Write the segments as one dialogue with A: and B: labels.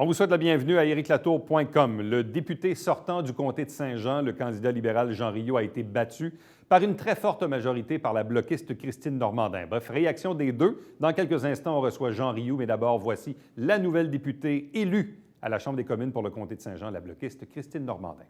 A: On vous souhaite la bienvenue à ériclatour.com. Le député sortant du comté de Saint-Jean, le candidat libéral Jean Rioux, a été battu par une très forte majorité par la bloquiste Christine Normandin. Bref, réaction des deux. Dans quelques instants, on reçoit Jean Rioux, mais d'abord, voici la nouvelle députée élue à la Chambre des communes pour le comté de Saint-Jean, la bloquiste Christine Normandin.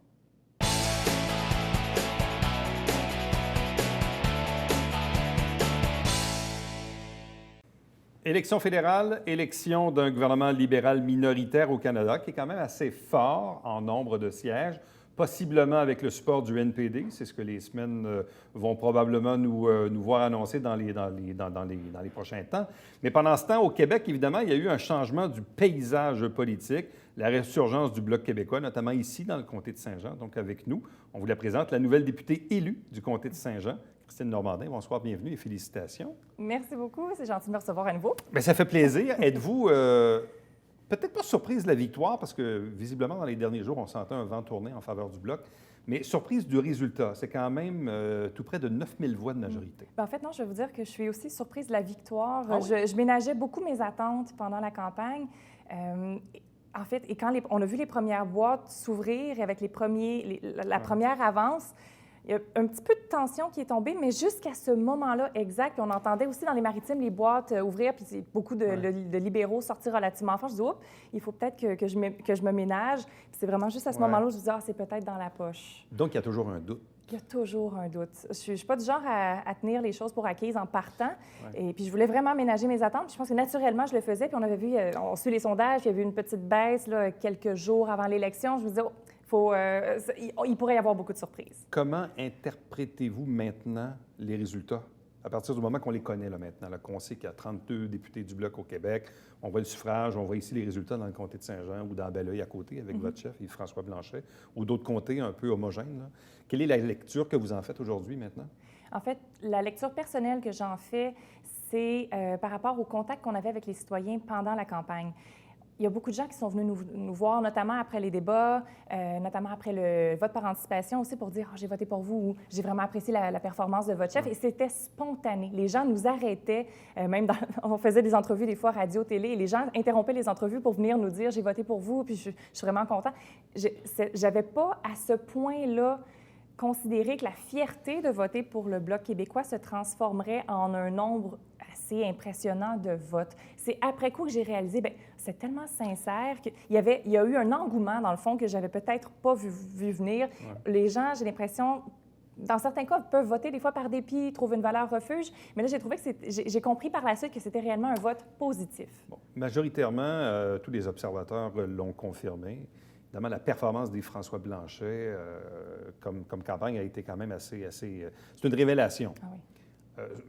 A: Élection fédérale, élection d'un gouvernement libéral minoritaire au Canada qui est quand même assez fort en nombre de sièges, possiblement avec le support du NPD. C'est ce que les semaines vont probablement nous voir annoncer dans les prochains temps. Mais pendant ce temps, au Québec, évidemment, il y a eu un changement du paysage politique, la résurgence du Bloc québécois, notamment ici dans le comté de Saint-Jean. Donc avec nous, on vous la présente, la nouvelle députée élue du comté de Saint-Jean, Christine Normandin. Bonsoir, bienvenue et félicitations.
B: Merci beaucoup. C'est gentil de me recevoir à nouveau.
A: Bien, ça fait plaisir. Êtes-vous peut-être pas surprise de la victoire, parce que visiblement, dans les derniers jours, on sentait un vent tourner en faveur du Bloc, mais surprise du résultat. C'est quand même tout près de 9000 voix de majorité.
B: En fait, non, je vais vous dire que je suis aussi surprise de la victoire.
A: Ah oui?
B: Je ménageais beaucoup mes attentes pendant la campagne. En fait, et quand on a vu les premières boîtes s'ouvrir avec la première avance, il y a un petit peu de tension qui est tombée, mais jusqu'à ce moment-là exact, on entendait aussi dans les maritimes les boîtes ouvrir, puis beaucoup de libéraux sortir relativement fort. Je dis, oups, il faut peut-être que je me ménage. Puis c'est vraiment juste à ce moment-là où je me dis, c'est peut-être dans la poche.
A: Donc, il y a toujours un doute.
B: Il y a toujours un doute. Je ne suis pas du genre à tenir les choses pour acquises en partant. Et puis, je voulais vraiment ménager mes attentes. Puis je pense que naturellement, je le faisais. Puis on avait vu, on suit les sondages, il y avait eu une petite baisse là, quelques jours avant l'élection. Je me disais, il pourrait y avoir beaucoup de surprises.
A: Comment interprétez-vous maintenant les résultats? À partir du moment qu'on les connaît là, maintenant, qu'on sait qu'il y a 32 députés du Bloc au Québec, on voit le suffrage, on voit ici les résultats dans le comté de Saint-Jean ou dans Belleuil à côté avec votre chef, Yves-François Blanchet, ou d'autres comtés un peu homogènes. Là. Quelle est la lecture que vous en faites aujourd'hui maintenant?
B: En fait, la lecture personnelle que j'en fais, c'est par rapport au contact qu'on avait avec les citoyens pendant la campagne. Il y a beaucoup de gens qui sont venus nous voir, notamment après les débats, notamment après le vote par anticipation aussi, pour dire « j'ai voté pour vous » ou « j'ai vraiment apprécié la performance de votre chef ». Et c'était spontané. Les gens nous arrêtaient, on faisait des entrevues des fois radio, télé, et les gens interrompaient les entrevues pour venir nous dire « j'ai voté pour vous », puis je suis vraiment content. J'avais pas à ce point-là considéré que la fierté de voter pour le Bloc québécois se transformerait en un nombre assez impressionnant de votes. C'est après coup que j'ai réalisé, bien, c'est tellement sincère qu'il y a eu un engouement, dans le fond, que j'avais peut-être pas vu venir. Ouais. Les gens, j'ai l'impression, dans certains cas, peuvent voter des fois par dépit, trouvent une valeur refuge, mais là, j'ai trouvé que j'ai compris par la suite que c'était réellement un vote positif.
A: Bon, majoritairement, tous les observateurs l'ont confirmé. Évidemment, la performance d'Yves-François Blanchet comme campagne a été quand même assez c'est une révélation.
B: Ah oui.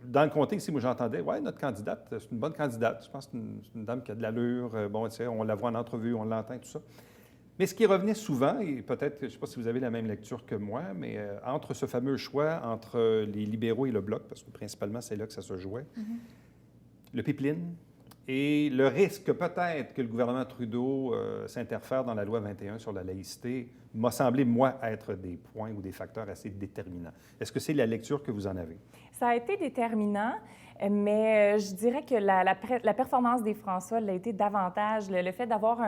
A: Dans le comté, ici, moi, j'entendais, oui, notre candidate, c'est une bonne candidate. Je pense que c'est une dame qui a de l'allure. Bon, tu sais, on la voit en entrevue, on l'entend, tout ça. Mais ce qui revenait souvent, et peut-être, je ne sais pas si vous avez la même lecture que moi, mais entre ce fameux choix entre les libéraux et le Bloc, parce que principalement, c'est là que ça se jouait, le pipeline, et le risque peut-être que le gouvernement Trudeau s'interfère dans la loi 21 sur la laïcité m'a semblé, moi, être des points ou des facteurs assez déterminants. Est-ce que c'est la lecture que vous en avez?
B: Ça a été déterminant, mais je dirais que la performance des François l'a été davantage. Le fait d'avoir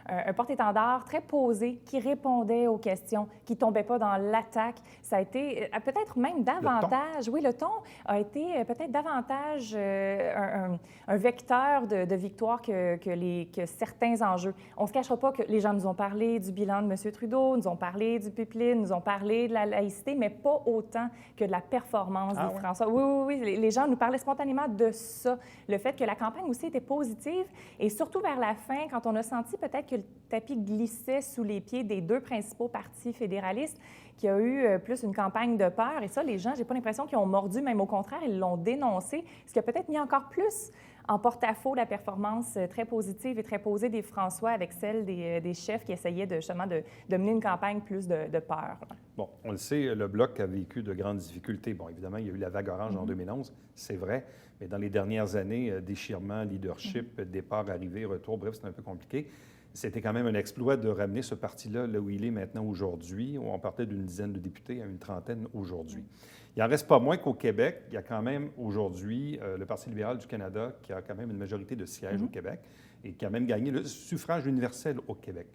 B: un porte-étendard très posé, qui répondait aux questions, qui ne tombait pas dans l'attaque, ça a été peut-être même davantage... Le ton a été peut-être davantage un vecteur de victoire que certains enjeux. On ne se cachera pas que les gens nous ont parlé du bilan de M. Trudeau, nous ont parlé du pipeline, nous ont parlé de la laïcité, mais pas autant que de la performance des François. Oui. Les gens nous parlaient spontanément de ça. Le fait que la campagne aussi était positive et surtout vers la fin, quand on a senti peut-être que le tapis glissait sous les pieds des deux principaux partis fédéralistes, qu'il y a eu plus une campagne de peur. Et ça, les gens, j'ai pas l'impression qu'ils ont mordu, même au contraire, ils l'ont dénoncé, ce qui a peut-être mis encore plus en porte-à-faux la performance très positive et très posée des François avec celle des chefs qui essayaient justement de mener une campagne plus de peur.
A: Bon, on le sait, le Bloc a vécu de grandes difficultés. Bon, évidemment, il y a eu la vague orange en 2011, c'est vrai, mais dans les dernières années, déchirement, leadership, départ, arrivée, retour, bref, c'était un peu compliqué. C'était quand même un exploit de ramener ce parti-là là où il est maintenant aujourd'hui. On partait d'une dizaine de députés à une trentaine aujourd'hui. Il n'en reste pas moins qu'au Québec, il y a quand même aujourd'hui le Parti libéral du Canada qui a quand même une majorité de sièges au Québec et qui a même gagné le suffrage universel au Québec.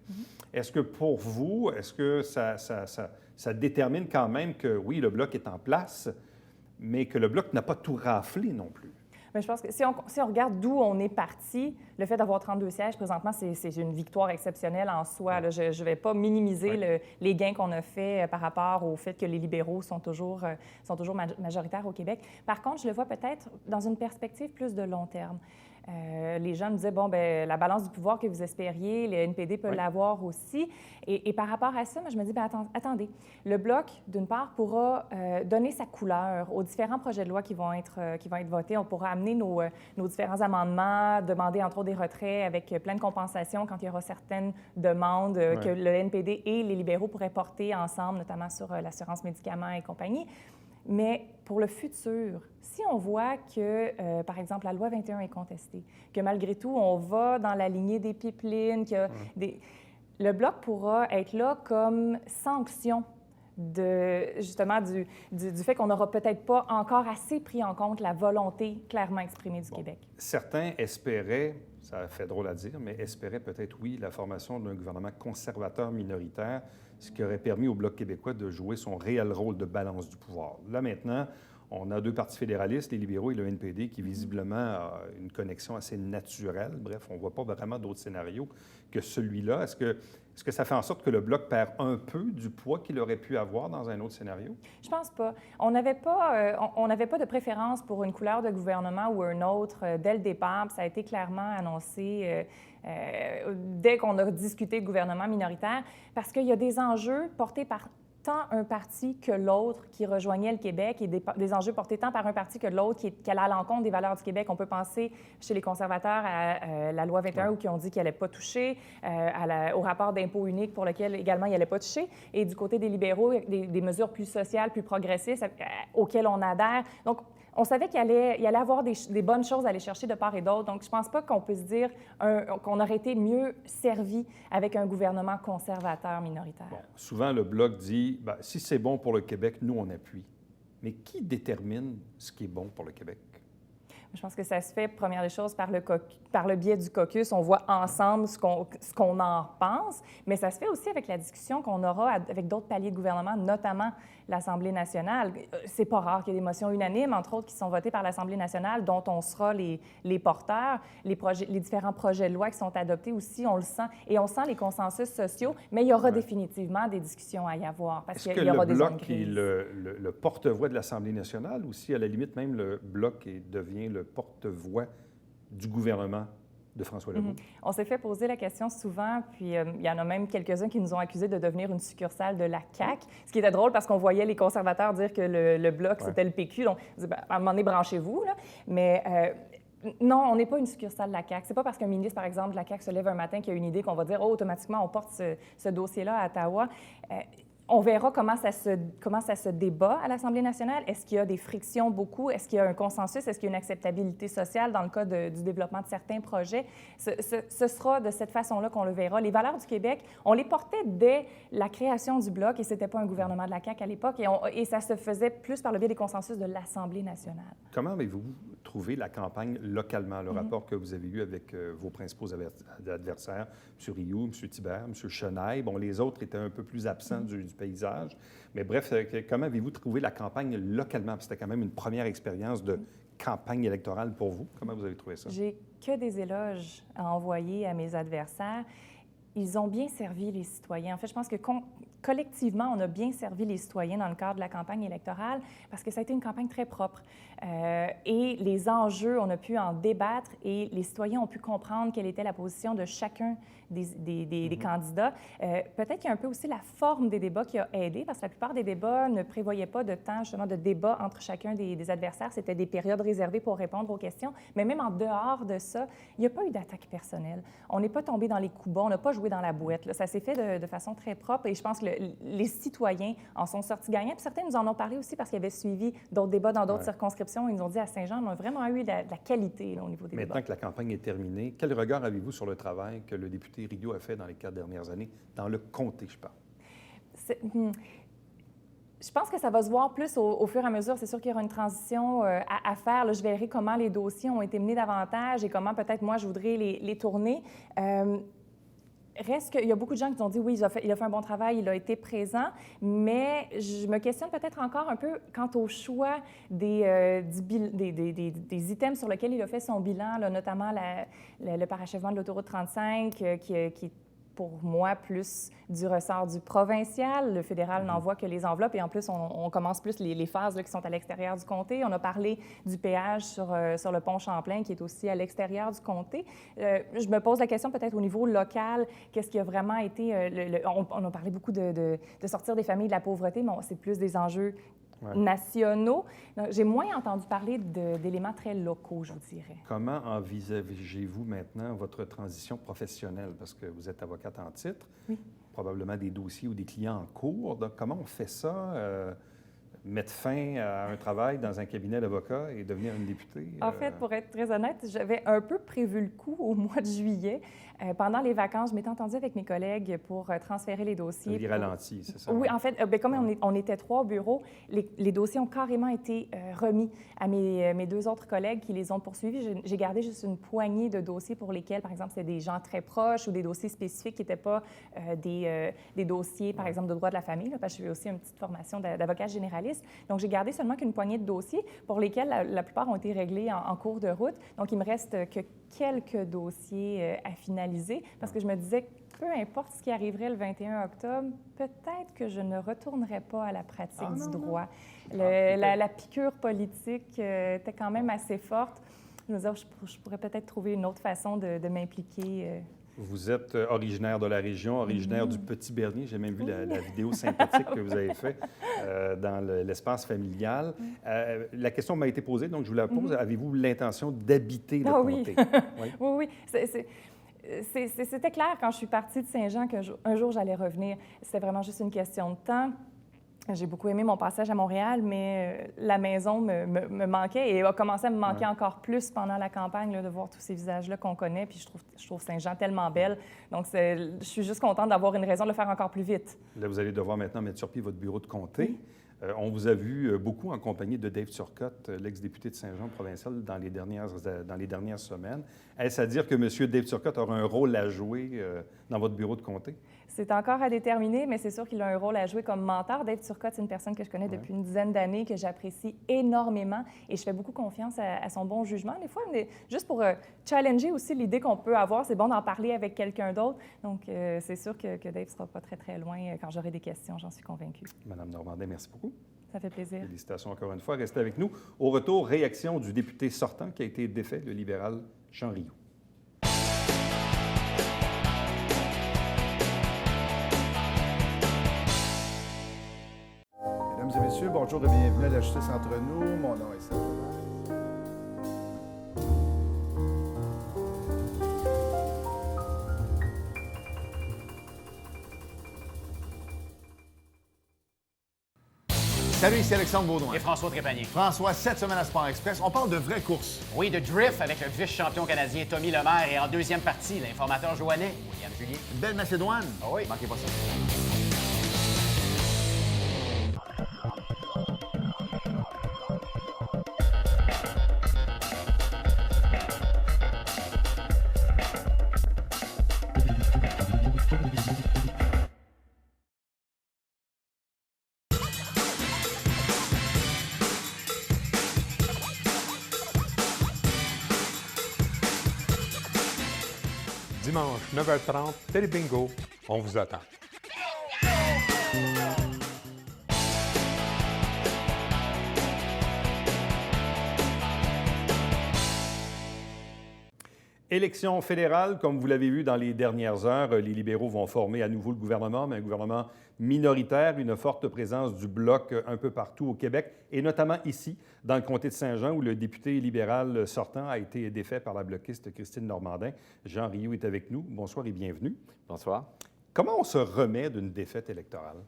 A: Est-ce que pour vous, est-ce que ça détermine quand même que, oui, le Bloc est en place, mais que le Bloc n'a pas tout raflé non plus?
B: Mais je pense que si on regarde d'où on est parti, le fait d'avoir 32 sièges présentement, c'est une victoire exceptionnelle en soi. Là. Je ne vais pas minimiser les gains qu'on a faits par rapport au fait que les libéraux sont toujours majoritaires au Québec. Par contre, je le vois peut-être dans une perspective plus de long terme. Les gens me disaient, bon, bien, la balance du pouvoir que vous espériez, le NPD peut l'avoir aussi. Et par rapport à ça, moi, je me dis, bien, attendez, le Bloc, d'une part, pourra donner sa couleur aux différents projets de loi qui vont être votés. On pourra amener nos différents amendements, demander, entre autres, des retraits avec plein de compensations quand il y aura certaines demandes que le NPD et les libéraux pourraient porter ensemble, notamment sur l'assurance médicaments et compagnie. Mais pour le futur, si on voit que, par exemple, la loi 21 est contestée, que malgré tout, on va dans la lignée des pipelines, le Bloc pourra être là comme sanction justement du fait qu'on n'aura peut-être pas encore assez pris en compte la volonté clairement exprimée du Québec.
A: Certains espéraient, ça fait drôle à dire, mais espéraient peut-être, oui, la formation d'un gouvernement conservateur minoritaire, ce qui aurait permis au Bloc québécois de jouer son réel rôle de balance du pouvoir. Là, maintenant, on a deux partis fédéralistes, les libéraux et le NPD, qui visiblement a une connexion assez naturelle. Bref, on ne voit pas vraiment d'autres scénarios que celui-là. Est-ce que ça fait en sorte que le Bloc perd un peu du poids qu'il aurait pu avoir dans un autre scénario?
B: Je pense pas. On n'avait pas de préférence pour une couleur de gouvernement ou un autre dès le départ. Ça a été clairement annoncé dès qu'on a discuté de gouvernement minoritaire, parce qu'il y a des enjeux portés par tant un parti que l'autre qui rejoignait le Québec et des enjeux portés tant par un parti que l'autre qui allait à l'encontre des valeurs du Québec. On peut penser chez les conservateurs à la loi 21 où qui ont dit qu'ils n'allaient pas toucher, au rapport d'impôt unique pour lequel également ils n'allaient pas toucher. Et du côté des libéraux, des mesures plus sociales, plus progressistes auxquelles on adhère. Donc, on savait qu'il allait avoir des bonnes choses à aller chercher de part et d'autre. Donc, je ne pense pas qu'on peut se dire qu'on aurait été mieux servi avec un gouvernement conservateur minoritaire.
A: Bon, souvent, le Bloc dit, bien, si c'est bon pour le Québec, nous, on appuie. Mais qui détermine ce qui est bon pour le Québec?
B: Je pense que ça se fait, première des choses, par le biais du caucus. On voit ensemble ce qu'on en pense, mais ça se fait aussi avec la discussion qu'on aura avec d'autres paliers de gouvernement, notamment l'Assemblée nationale. C'est pas rare qu'il y ait des motions unanimes, entre autres, qui sont votées par l'Assemblée nationale, dont on sera les porteurs. Les différents projets de loi qui sont adoptés aussi, on le sent. Et on sent les consensus sociaux, mais il y aura définitivement des discussions à y avoir, parce qu'il y aura des zones grises.
A: Est-ce que le Bloc est le porte-voix de l'Assemblée nationale, ou si, à la limite, même le Bloc devient le porte-voix du gouvernement de François Legault?
B: On s'est fait poser la question souvent, puis il y en a même quelques-uns qui nous ont accusés de devenir une succursale de la CAQ, ce qui était drôle parce qu'on voyait les conservateurs dire que le Bloc, c'était le PQ. Donc, on disait, ben, à un moment donné, branchez-vous, là. Mais non, on n'est pas une succursale de la CAQ. C'est pas parce qu'un ministre, par exemple, de la CAQ se lève un matin qu'il a une idée qu'on va dire, oh, automatiquement, on porte ce dossier-là à Ottawa. On verra comment ça se débat à l'Assemblée nationale. Est-ce qu'il y a des frictions beaucoup? Est-ce qu'il y a un consensus? Est-ce qu'il y a une acceptabilité sociale dans le cas du développement de certains projets? Ce sera de cette façon-là qu'on le verra. Les valeurs du Québec, on les portait dès la création du Bloc et ce n'était pas un gouvernement de la CAQ à l'époque et ça se faisait plus par le biais des consensus de l'Assemblée nationale.
A: Comment avez-vous trouvé la campagne localement, le rapport que vous avez eu avec vos principaux adversaires, M. Rioux, M. Thibert, M. Chenaille? Bon, les autres étaient un peu plus absents du paysage. Mais bref, comment avez-vous trouvé la campagne localement? C'était quand même une première expérience de campagne électorale pour vous. Comment vous avez trouvé ça?
B: J'ai que des éloges à envoyer à mes adversaires. Ils ont bien servi les citoyens. En fait, je pense que collectivement, on a bien servi les citoyens dans le cadre de la campagne électorale parce que ça a été une campagne très propre. Et les enjeux, on a pu en débattre et les citoyens ont pu comprendre quelle était la position de chacun des candidats. Peut-être qu'il y a un peu aussi la forme des débats qui a aidé parce que la plupart des débats ne prévoyaient pas de temps justement de débat entre chacun des adversaires. C'était des périodes réservées pour répondre aux questions. Mais même en dehors de ça, il n'y a pas eu d'attaque personnelle. On n'est pas tombé dans les coups bas, on n'a pas joué dans la boîte. Là. Ça s'est fait de façon très propre et je pense que les citoyens en sont sortis gagnants. Puis certains nous en ont parlé aussi parce qu'ils avaient suivi d'autres débats dans d'autres circonscriptions. Ils nous ont dit à Saint-Jean, on a vraiment eu de la qualité là, au niveau des débats.
A: Maintenant que la campagne est terminée, quel regard avez-vous sur le travail que le député Rioux a fait dans les 4 dernières années, dans le comté, je parle?
B: Je pense que ça va se voir plus au fur et à mesure. C'est sûr qu'il y aura une transition à faire. Là, je verrai comment les dossiers ont été menés davantage et comment peut-être moi je voudrais les tourner. Reste qu'il y a beaucoup de gens qui ont dit oui, il a fait un bon travail, il a été présent, mais je me questionne peut-être encore un peu quant au choix des items sur lesquels il a fait son bilan, là, notamment le parachèvement de l'autoroute 35, qui est pour moi plus du ressort du provincial. Le fédéral n'envoie que les enveloppes et en plus, on commence plus les phases là, qui sont à l'extérieur du comté. On a parlé du péage sur le pont Champlain qui est aussi à l'extérieur du comté. Je me pose la question peut-être au niveau local, qu'est-ce qui a vraiment été... on a parlé beaucoup de sortir des familles de la pauvreté, mais c'est plus des enjeux nationaux. J'ai moins entendu parler d'éléments très locaux, je vous dirais.
A: Comment envisagez-vous maintenant votre transition professionnelle? Parce que vous êtes avocate en titre, probablement des dossiers ou des clients en cours. Donc, comment on fait ça? Mettre fin à un travail dans un cabinet d'avocat et devenir une députée?
B: En fait, pour être très honnête, j'avais un peu prévu le coup au mois de juillet. Pendant les vacances, je m'étais entendue avec mes collègues pour transférer les dossiers.
A: Il ralentit, c'est ça?
B: Oui, en fait, comme on était 3 au bureau, les dossiers ont carrément été remis à mes 2 autres collègues qui les ont poursuivis. J'ai gardé juste une poignée de dossiers pour lesquels, par exemple, c'était des gens très proches ou des dossiers spécifiques qui n'étaient pas des dossiers, par exemple, de droit de la famille, là, parce que je fais aussi une petite formation d'avocat généraliste. Donc, j'ai gardé seulement qu'une poignée de dossiers pour lesquels la plupart ont été réglés en cours de route. Donc, il me reste que quelques dossiers à finaliser parce que je me disais que peu importe ce qui arriverait le 21 octobre, peut-être que je ne retournerai pas à la pratique du droit. La piqûre politique était quand même assez forte. Je me disais, je pourrais peut-être trouver une autre façon de m'impliquer.
A: Vous êtes originaire de la région, originaire du Petit-Bernier. J'ai même vu la vidéo sympathique que vous avez faite dans l'espace familial. La question m'a été posée, donc je vous la pose. Avez-vous l'intention d'habiter le comté?
B: Oui. C'était clair quand je suis partie de Saint-Jean qu'un jour j'allais revenir. C'était vraiment juste une question de temps. J'ai beaucoup aimé mon passage à Montréal, mais la maison me manquait et a commencé à me manquer encore plus pendant la campagne, là, de voir tous ces visages-là qu'on connaît. Puis je trouve Saint-Jean tellement belle. Donc, je suis juste contente d'avoir une raison de le faire encore plus vite.
A: Là, vous allez devoir maintenant mettre sur pied votre bureau de comté. On vous a vu beaucoup en compagnie de Dave Turcotte, l'ex-député de Saint-Jean provincial, dans les dernières semaines. Est-ce à dire que M. Dave Turcotte aura un rôle à jouer dans votre bureau de comté?
B: C'est encore à déterminer, mais c'est sûr qu'il a un rôle à jouer comme mentor. Dave Turcotte, c'est une personne que je connais depuis une dizaine d'années, que j'apprécie énormément et je fais beaucoup confiance à son bon jugement. Des fois, juste pour challenger aussi l'idée qu'on peut avoir, c'est bon d'en parler avec quelqu'un d'autre. Donc, c'est sûr que Dave ne sera pas très, très loin quand j'aurai des questions, j'en suis convaincue.
A: Madame Normandin, merci beaucoup.
B: Ça fait plaisir.
A: Félicitations encore une fois. Restez avec nous. Au retour, réaction du député sortant qui a été défait, le libéral Jean Rioux.
C: Mesdames et messieurs, bonjour et bienvenue à la Justice entre nous. Mon nom est Serge. Salut, ici Alexandre Baudouin.
D: Et François Trépanier.
C: François, cette semaine à Sport Express, on parle de vraies courses.
D: Oui, de drift avec le vice-champion canadien Tommy Lemaire et en deuxième partie, l'informateur joannais William Julien.
C: Une belle Macédoine.
D: Ah oui.
C: Manquez pas ça.
E: Dimanche, 9h30, Télé Bingo, on vous attend.
A: Élection fédérale, comme vous l'avez vu dans les dernières heures, les libéraux vont former à nouveau le gouvernement, mais un gouvernement minoritaire, une forte présence du Bloc un peu partout au Québec, et notamment ici, dans le comté de Saint-Jean, où le député libéral sortant a été défait par la bloquiste Christine Normandin. Jean Rioux est avec nous. Bonsoir et bienvenue.
F: Bonsoir.
A: Comment on se remet d'une défaite électorale?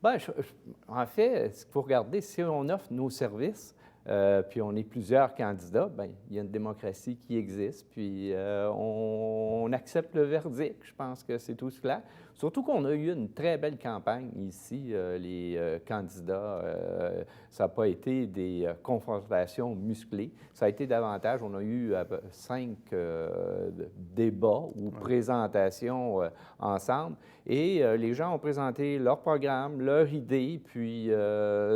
F: Bien, en fait, ce qu'il faut regarder, si on offre nos services, puis on est plusieurs candidats, bien, il y a une démocratie qui existe, puis on accepte le verdict. Je pense que c'est tout clair. Surtout qu'on a eu une très belle campagne ici, les candidats. Ça n'a pas été des confrontations musclées. Ça a été davantage, on a eu 5 débats ou présentations ensemble. Et les gens ont présenté leur programme, leur idée, puis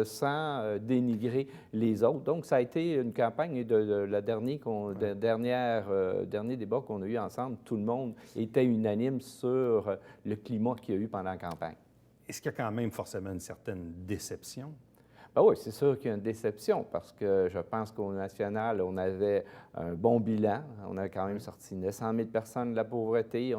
F: sans dénigrer les autres. Donc, ça a été une campagne la dernier débat qu'on a eu ensemble. Tout le monde était unanime sur le climat qu'il y a eu pendant la campagne.
A: Est-ce qu'il y a quand même forcément une certaine déception?
F: Ben oui, c'est sûr qu'il y a une déception parce que je pense qu'au national, on avait un bon bilan. On a quand même sorti 900 000 personnes de la pauvreté.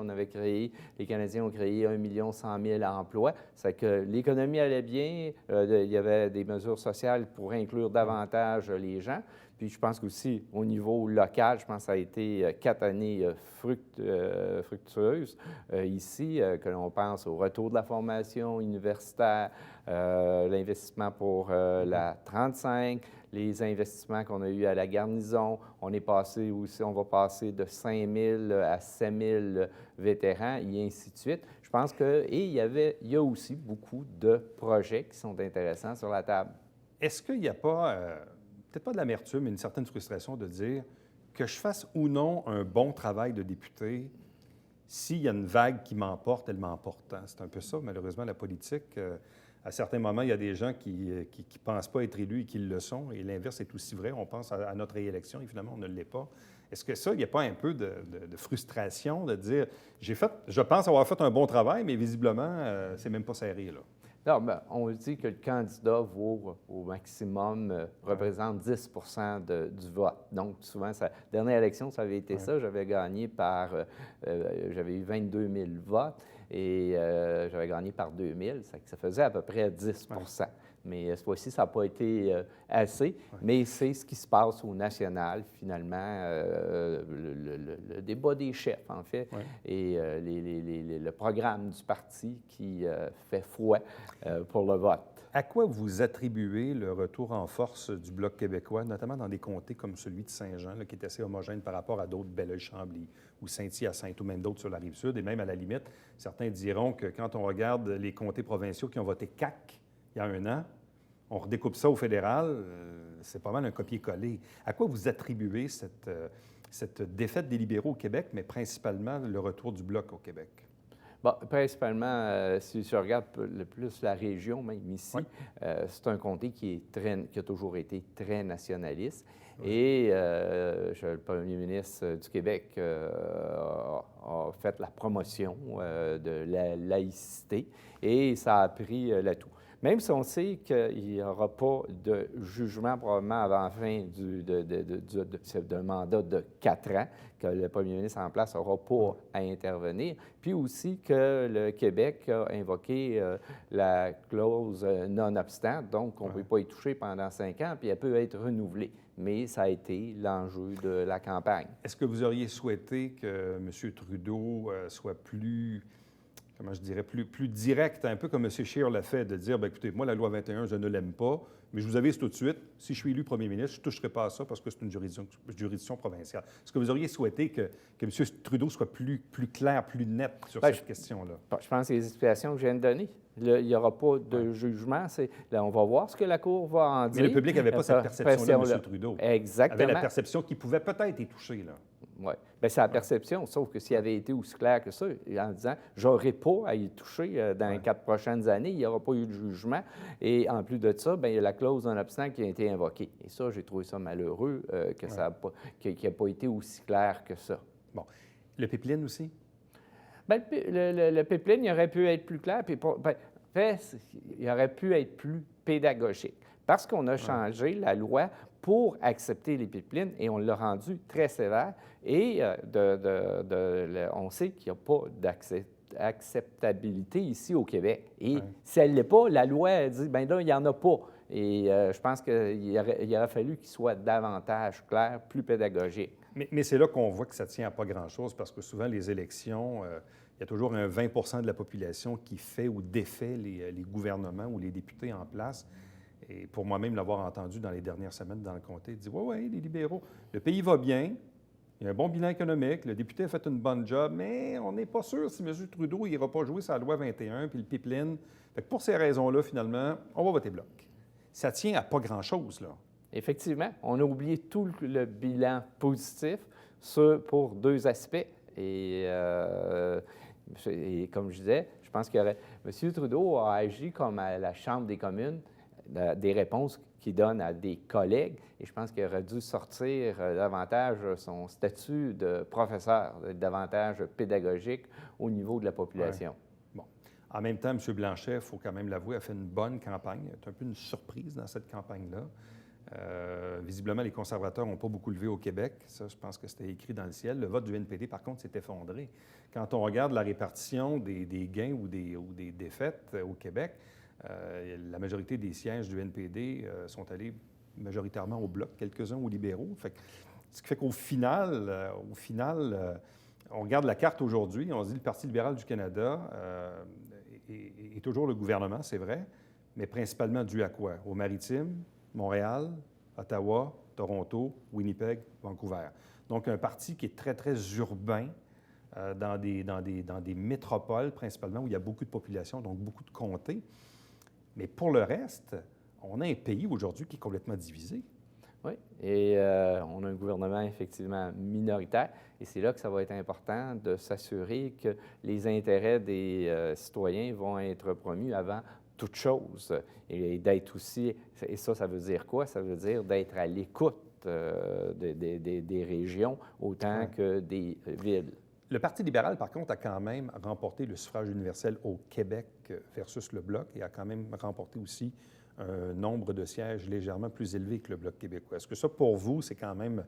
F: Les Canadiens ont créé 1 100 000 emplois. C'est que l'économie allait bien. Il y avait des mesures sociales pour inclure davantage les gens. Puis je pense qu'aussi, au niveau local, je pense que ça a été 4 années fructueuses ici, que l'on pense au retour de la formation universitaire, l'investissement pour la 35, les investissements qu'on a eus à la garnison. On va passer de 5 000 à 7 000 vétérans, et ainsi de suite. Je pense il y a aussi beaucoup de projets qui sont intéressants sur la table.
A: Est-ce qu'il n'y a pas, peut-être pas de l'amertume, mais une certaine frustration de dire que je fasse ou non un bon travail de député, s'il y a une vague qui m'emporte, elle m'emporte. Hein? C'est un peu ça, malheureusement, la politique. À certains moments, il y a des gens qui ne pensent pas être élus et qui le sont, et l'inverse est aussi vrai. On pense à notre réélection et finalement, on ne l'est pas. Est-ce que ça, il n'y a pas un peu de frustration de dire, je pense avoir fait un bon travail, mais visiblement, c'est même pas serré, là?
F: Non, bien, on dit que le candidat vaut au maximum, représente 10 du vote. Donc, souvent, la dernière élection, ça avait été ça. J'avais gagné j'avais eu 22 000 votes et j'avais gagné par 2 000. Ça faisait à peu près 10 Mais cette fois-ci, ça n'a pas été assez. Mais c'est ce qui se passe au national, finalement, le débat des chefs, en fait, et le programme du parti qui fait foi pour le vote.
A: À quoi vous attribuez le retour en force du Bloc québécois, notamment dans des comtés comme celui de Saint-Jean, là, qui est assez homogène par rapport à d'autres, Belleuil-Chambly ou Saint-Hyacinthe, ou même d'autres sur la Rive-Sud, et même à la limite, certains diront que quand on regarde les comtés provinciaux qui ont voté CAQ il y a 1 an, on redécoupe ça au fédéral, c'est pas mal un copier-coller. À quoi vous attribuez cette défaite des libéraux au Québec, mais principalement le retour du Bloc au Québec?
F: Bon, principalement, si je regarde le plus la région, même ici, c'est un comté qui a toujours été très nationaliste. Et le premier ministre du Québec a fait la promotion de la laïcité et ça a pris l'atout. Même si on sait qu'il n'y aura pas de jugement probablement avant la fin d'un mandat de 4 ans, que le premier ministre en place n'aura pas à intervenir, puis aussi que le Québec a invoqué la clause non-obstant, donc on ne peut pas y toucher pendant 5 ans, puis elle peut être renouvelée. Mais ça a été l'enjeu de la campagne.
A: Est-ce que vous auriez souhaité que M. Trudeau soit plus, comment je dirais, plus direct, un peu comme M. Scheer l'a fait, de dire, bien, écoutez, moi, la loi 21, je ne l'aime pas, mais je vous avise tout de suite, si je suis élu premier ministre, je ne toucherai pas à ça parce que c'est une juridiction provinciale. Est-ce que vous auriez souhaité que M. Trudeau soit plus clair, plus net sur cette question-là?
F: Je pense que les explications que je viens de donner. Il n'y aura pas de jugement. Là, on va voir ce que la Cour va en dire.
A: Mais le public n'avait pas cette perception-là de M. Trudeau.
F: Exactement.
A: Il avait la perception qu'il pouvait peut-être y toucher, là.
F: Oui. Bien, c'est la perception, sauf que s'il avait été aussi clair que ça, en disant « j'aurai pas à y toucher dans les 4 prochaines années, il n'y aura pas eu de jugement ». Et en plus de ça, bien, il y a la clause non-obstant qui a été invoquée. Et ça, j'ai trouvé ça malheureux qu'il n'ait pas été aussi clair que ça.
A: Bon. Le pipeline aussi?
F: Bien, le pipeline, il aurait pu être plus clair, puis il aurait pu être plus pédagogique. Parce qu'on a changé la loi pour accepter les pipelines et on l'a rendu très sévère. Et on sait qu'il n'y a pas d'acceptabilité ici au Québec. Et si elle ne l'est pas, la loi elle dit, bien là, il n'y en a pas. Et je pense qu'il aurait fallu qu'il soit davantage clair, plus pédagogique.
A: Mais c'est là qu'on voit que ça ne tient à pas grand-chose parce que souvent, les élections, il y a toujours un 20 de la population qui fait ou défait les gouvernements ou les députés en place. Et pour moi-même, l'avoir entendu dans les dernières semaines dans le comté, il dit « Oui, les libéraux, le pays va bien, Il y a un bon bilan économique, le député a fait une bonne job, mais on n'est pas sûr si M. Trudeau n'ira pas jouer sa loi 21 puis le pipeline. Fait que pour ces raisons-là, finalement, on va voter bloc. Ça tient à pas grand-chose, là.
F: Effectivement, on a oublié tout le bilan positif pour deux aspects. Et comme je disais, je pense qu'il y aurait... M. Trudeau a agi comme à la Chambre des communes, des réponses qu'il donne à des collègues. Et je pense qu'il aurait dû sortir davantage son statut de professeur, davantage pédagogique au niveau de la population.
A: Ouais. Bon. En même temps, M. Blanchet, il faut quand même l'avouer, a fait une bonne campagne. C'est un peu une surprise dans cette campagne-là. Visiblement, les conservateurs n'ont pas beaucoup levé au Québec. Ça, je pense que c'était écrit dans le ciel. Le vote du NPD, par contre, s'est effondré. Quand on regarde la répartition des gains ou des défaites au Québec, la majorité des sièges du NPD sont allés majoritairement au Bloc, quelques-uns aux libéraux. Ce qui fait qu'au final, on regarde la carte aujourd'hui, on se dit le Parti libéral du Canada est toujours le gouvernement, c'est vrai, mais principalement dû à quoi? Aux Maritimes, Montréal, Ottawa, Toronto, Winnipeg, Vancouver. Donc, un parti qui est très, très urbain dans des métropoles, principalement, où il y a beaucoup de population, donc beaucoup de comtés. Mais pour le reste, on a un pays aujourd'hui qui est complètement divisé.
F: Oui, et on a un gouvernement effectivement minoritaire, et c'est là que ça va être important de s'assurer que les intérêts des citoyens vont être promus avant toute chose, et d'être aussi, et ça veut dire quoi? Ça veut dire d'être à l'écoute des régions autant que des villes.
A: Le Parti libéral, par contre, a quand même remporté le suffrage universel au Québec versus le Bloc et a quand même remporté aussi un nombre de sièges légèrement plus élevé que le Bloc québécois. Est-ce que ça, pour vous, c'est quand même...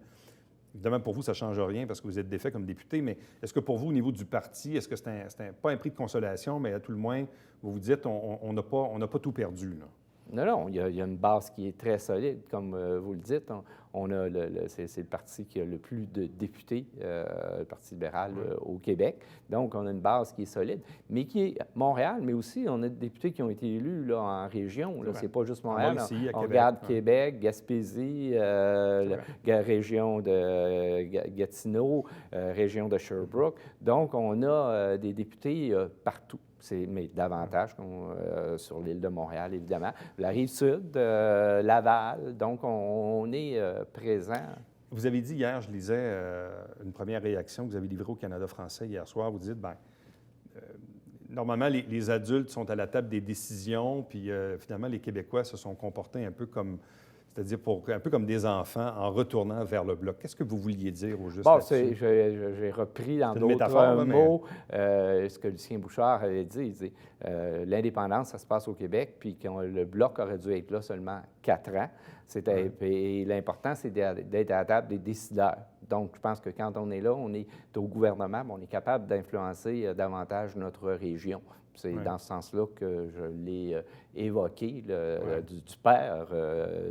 A: Évidemment, pour vous, ça ne change rien parce que vous êtes défait comme député, mais est-ce que pour vous, au niveau du parti, est-ce que c'est pas un prix de consolation, mais à tout le moins, vous vous dites, on n'a pas tout perdu, là?
F: Non, il y a une base qui est très solide, comme vous le dites. C'est le parti qui a le plus de députés, le Parti libéral au Québec. Donc, on a une base qui est solide, mais qui est Montréal, mais aussi on a des députés qui ont été élus là, en région. Ce n'est pas juste Montréal. On regarde Québec, Gaspésie, la région de Gatineau, région de Sherbrooke. Donc, on a des députés partout. Mais davantage sur l'île de Montréal, évidemment. La Rive-Sud, Laval, donc on est présent.
A: Vous avez dit hier, je lisais une première réaction que vous avez livrée au Canada français hier soir. Vous dites, normalement, les adultes sont à la table des décisions, puis finalement, les Québécois se sont comportés un peu comme... C'est-à-dire un peu comme des enfants en retournant vers le Bloc. Qu'est-ce que vous vouliez dire au juste là-dessus?
F: J'ai repris dans d'autres mots ce que Lucien Bouchard avait dit. Il dit l'indépendance, ça se passe au Québec, puis le Bloc aurait dû être là seulement 4 ans. Et l'important, c'est d'être à la table des décideurs. Donc, je pense que quand on est là, on est au gouvernement, on est capable d'influencer davantage notre région. C'est dans ce sens-là que je l'ai évoqué, du père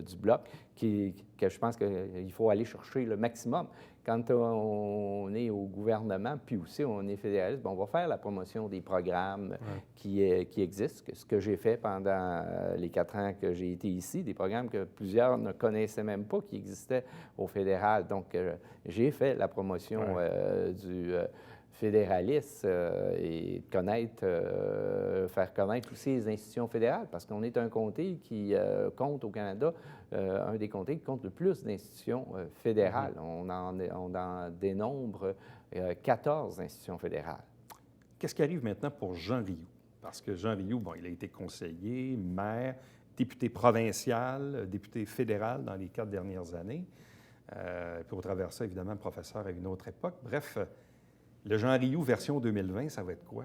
F: du Bloc, que je pense qu'il faut aller chercher le maximum. Quand on est au gouvernement, puis aussi on est fédéraliste, on va faire la promotion des programmes qui existent, ce que j'ai fait pendant les 4 ans que j'ai été ici, des programmes que plusieurs ne connaissaient même pas qui existaient au fédéral. Donc, j'ai fait la promotion du fédéralisme et faire connaître aussi les institutions fédérales, parce qu'on est un comté qui compte au Canada, un des comtés qui compte le plus d'institutions fédérales. On en dénombre 14 institutions fédérales.
A: Qu'est-ce qui arrive maintenant pour Jean Rioux? Parce que Jean Rioux, il a été conseiller, maire, député provincial, député fédéral dans les 4 dernières années. Puis au travers de ça, évidemment, professeur à une autre époque. Bref, le Jean Rioux version 2020, ça va être quoi?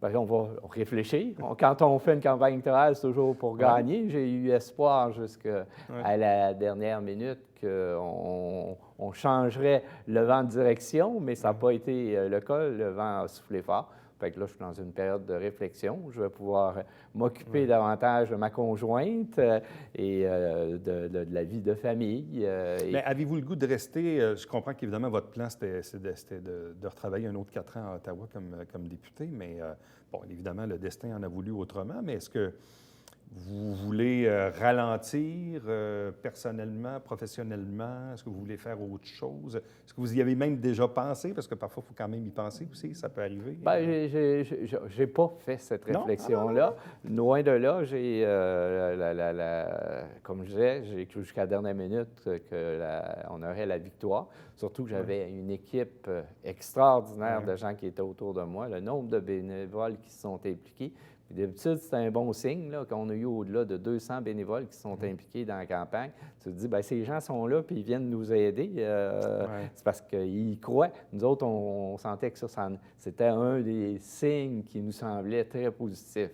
F: Bien, on va réfléchir. Quand on fait une campagne électorale, c'est toujours pour gagner. J'ai eu espoir jusqu'à la dernière minute qu'on changerait le vent de direction, mais ça n'a pas été le cas. Le vent a soufflé fort. Fait que là, je suis dans une période de réflexion. Je vais pouvoir m'occuper davantage de ma conjointe et de la vie de famille.
A: Mais avez-vous le goût de rester? Je comprends qu'évidemment, votre plan, c'était de retravailler un autre 4 ans à Ottawa comme député, mais bon, évidemment, le destin en a voulu autrement. Mais est-ce que Vous voulez ralentir personnellement, professionnellement? Est-ce que vous voulez faire autre chose? Est-ce que vous y avez même déjà pensé? Parce que parfois, il faut quand même y penser aussi, ça peut arriver.
F: Bien, j'ai pas fait cette
A: Non?
F: réflexion-là. Loin de là, comme je disais, j'ai cru jusqu'à la dernière minute qu'on aurait la victoire. Surtout que j'avais une équipe extraordinaire de gens qui étaient autour de moi, le nombre de bénévoles qui se sont impliqués. Puis d'habitude, c'est un bon signe là, qu'on a eu au-delà de 200 bénévoles qui sont impliqués dans la campagne. Tu te dis, bien, ces gens sont là puis ils viennent nous aider. C'est parce qu'ils y croient. Nous autres, on sentait que c'était un des signes qui nous semblait très positif.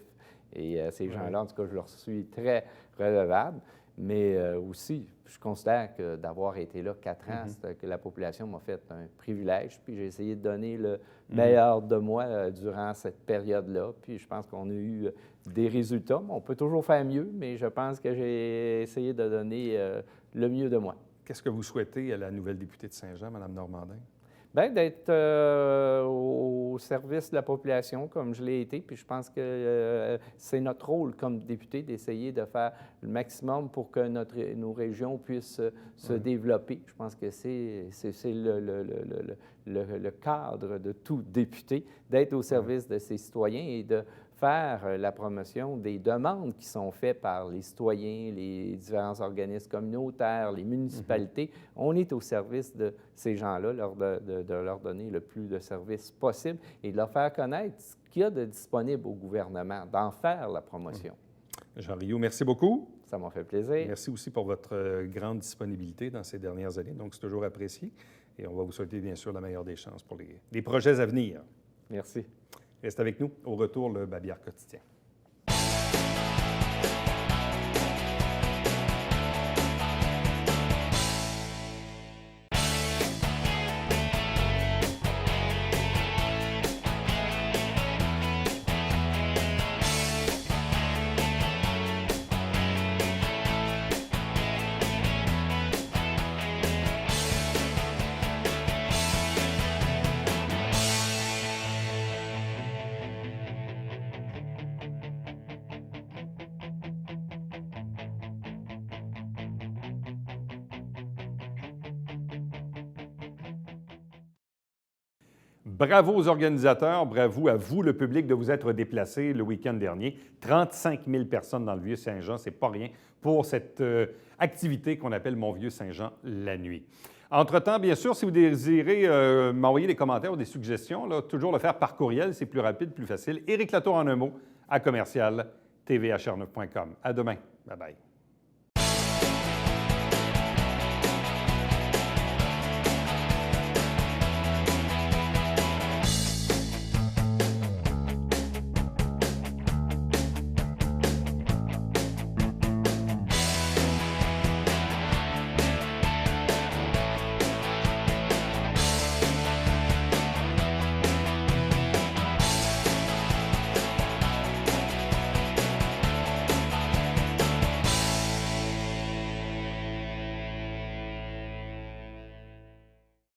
F: Et ces gens-là, en tout cas, je leur suis très redevable. Mais aussi, je considère que d'avoir été là 4 ans, que la population m'a fait un privilège. Puis j'ai essayé de donner le meilleur de moi durant cette période-là. Puis je pense qu'on a eu des résultats. On peut toujours faire mieux, mais je pense que j'ai essayé de donner le mieux de moi.
A: Qu'est-ce que vous souhaitez à la nouvelle députée de Saint-Jean, Mme Normandin?
F: Bien, d'être au service de la population comme je l'ai été. Puis je pense que c'est notre rôle comme député d'essayer de faire le maximum pour que nos régions puissent se développer. Je pense que c'est le cadre de tout député, d'être au service de ses citoyens et de faire la promotion des demandes qui sont faites par les citoyens, les différents organismes communautaires, les municipalités. On est au service de ces gens-là, de leur donner le plus de services possible et de leur faire connaître ce qu'il y a de disponible au gouvernement, d'en faire la promotion.
A: Jean Rioux, merci beaucoup.
F: Ça m'a fait plaisir.
A: Merci aussi pour votre grande disponibilité dans ces dernières années. Donc, c'est toujours apprécié. Et on va vous souhaiter, bien sûr, la meilleure des chances pour les projets à venir.
F: Merci.
A: Reste avec nous. Au retour, le Babillard quotidien. Bravo aux organisateurs, bravo à vous, le public, de vous être déplacés le week-end dernier. 35 000 personnes dans le Vieux-Saint-Jean, c'est pas rien pour cette activité qu'on appelle Mon Vieux-Saint-Jean la nuit. Entre-temps, bien sûr, si vous désirez m'envoyer des commentaires ou des suggestions, là, toujours le faire par courriel, c'est plus rapide, plus facile. Éric Latour en un mot, à commercial tvhr9.com. À demain. Bye-bye.